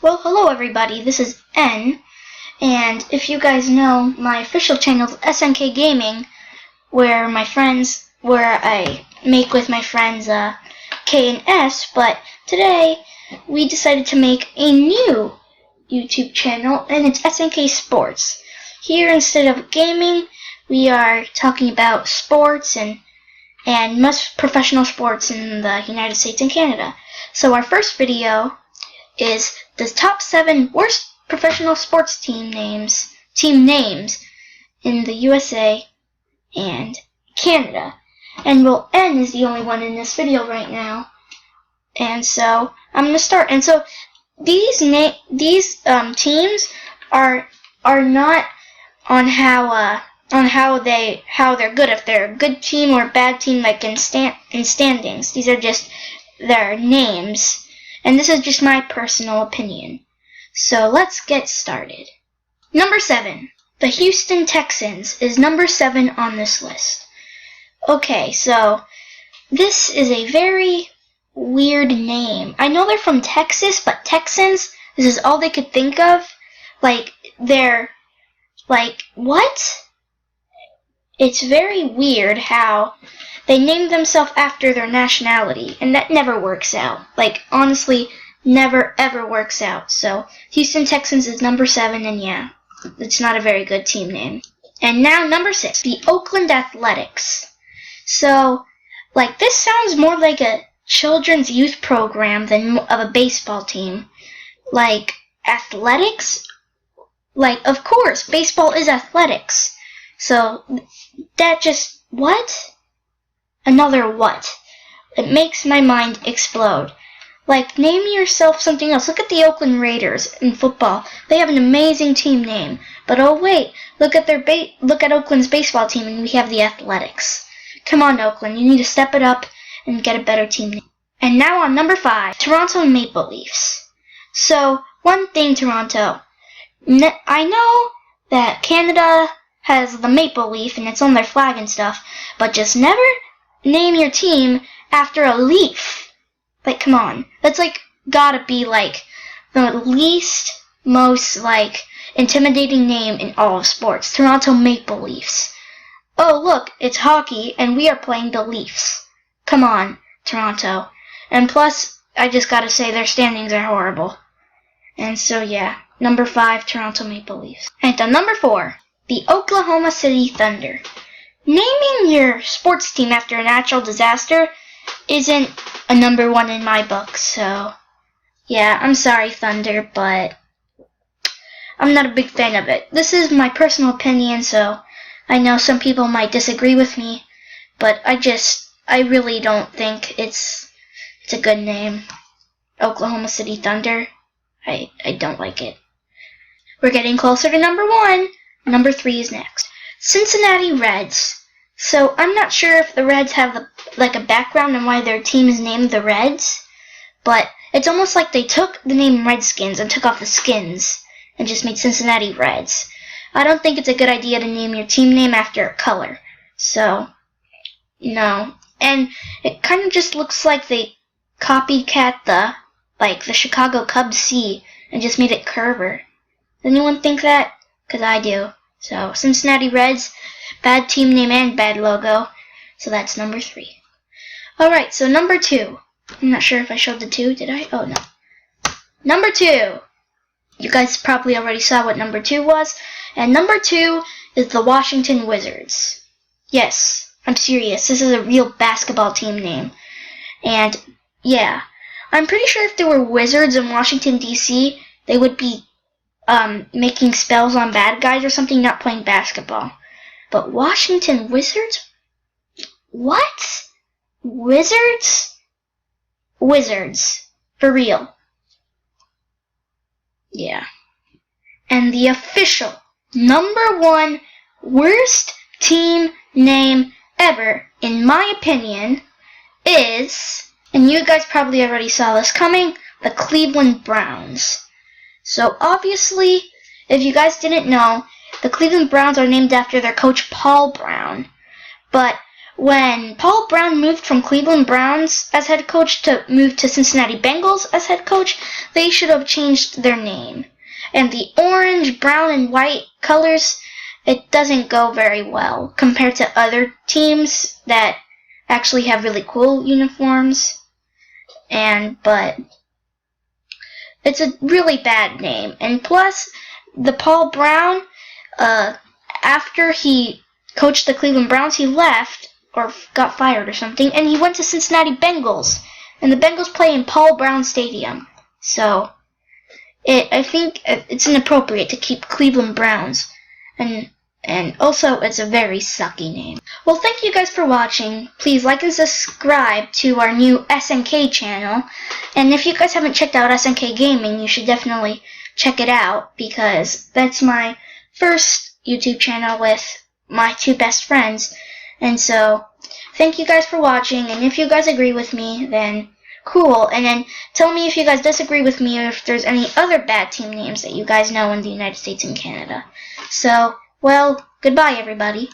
Well, hello everybody, this is N, and if you guys know, my official channel is SNK Gaming, where I make with my friends K and S, but today we decided to make a new YouTube channel, and it's SNK Sports. Here, instead of gaming, we are talking about sports and most professional sports in the United States and Canada. So our first video is the top 7 worst professional sports team names in the USA and Canada. And well, N is the only one in this video right now. And so I'm gonna start. And so these teams are not on how they're good, if they're a good team or a bad team, like in standings. These are just their names. And this is just my personal opinion. So let's get started. Number 7. The Houston Texans is number 7 on this list. Okay, so this is a very weird name. I know they're from Texas, but Texans, this is all they could think of. What? It's very weird how they named themselves after their nationality, and that never works out. Honestly, never ever works out. So, Houston Texans is number 7, and yeah, it's not a very good team name. And now, number 6, the Oakland Athletics. So, this sounds more like a children's youth program than of a baseball team. Athletics? Of course, baseball is athletics. So, that just, what? Another what? It makes my mind explode. Name yourself something else. Look at the Oakland Raiders in football. They have an amazing team name. But oh wait, look at Oakland's baseball team, and we have the Athletics. Come on, Oakland, you need to step it up and get a better team name. And now on number 5, Toronto Maple Leafs. So, one thing, Toronto. I know that Canada has the maple leaf and it's on their flag and stuff, but just never name your team after a leaf. Come on. That's gotta be the least most intimidating name in all of sports. Toronto Maple Leafs. Oh look, it's hockey and we are playing the Leafs. Come on, Toronto. And plus, I just gotta say their standings are horrible. And so yeah, number 5, Toronto Maple Leafs. And on number 4, the Oklahoma City Thunder. Naming your sports team after a natural disaster isn't a number 1 in my book, so yeah, I'm sorry, Thunder, but I'm not a big fan of it. This is my personal opinion, so I know some people might disagree with me, but I really don't think it's a good name. Oklahoma City Thunder. I don't like it. We're getting closer to number 1. Number 3 is next. Cincinnati Reds. So I'm not sure if the Reds have a background on why their team is named the Reds, but it's almost like they took the name Redskins and took off the skins and just made Cincinnati Reds. I don't think it's a good idea to name your team name after a color. So, no. And it kind of just looks like they copycat the Chicago Cubs C and just made it Curver. Does anyone think that? Because I do. So, Cincinnati Reds, bad team name and bad logo. So that's number 3. Alright, so number 2. I'm not sure if I showed the 2, did I? Oh, no. Number 2. You guys probably already saw what number 2 was. And number 2 is the Washington Wizards. Yes, I'm serious. This is a real basketball team name. And, yeah. I'm pretty sure if there were wizards in Washington, D.C., they would be making spells on bad guys or something, not playing basketball. But Washington Wizards? What? Wizards? Wizards. For real. Yeah. And the official number 1 worst team name ever, in my opinion, is, and you guys probably already saw this coming, the Cleveland Browns. So obviously, if you guys didn't know, the Cleveland Browns are named after their coach Paul Brown. But when Paul Brown moved from Cleveland Browns as head coach to move to Cincinnati Bengals as head coach, they should have changed their name. And the orange, brown, and white colors, it doesn't go very well compared to other teams that actually have really cool uniforms. But it's a really bad name. And plus, the Paul Brown, after he coached the Cleveland Browns, he left or got fired or something, and he went to Cincinnati Bengals. And the Bengals play in Paul Brown Stadium. So I think it's inappropriate to keep Cleveland Browns. And also, it's a very sucky name. Well, thank you guys for watching. Please like and subscribe to our new SNK channel. And if you guys haven't checked out SNK Gaming, you should definitely check it out, because that's my first YouTube channel with my two best friends. And so, thank you guys for watching. And if you guys agree with me, then cool. And then tell me if you guys disagree with me, or if there's any other bad team names that you guys know in the United States and Canada. So, well, goodbye, everybody.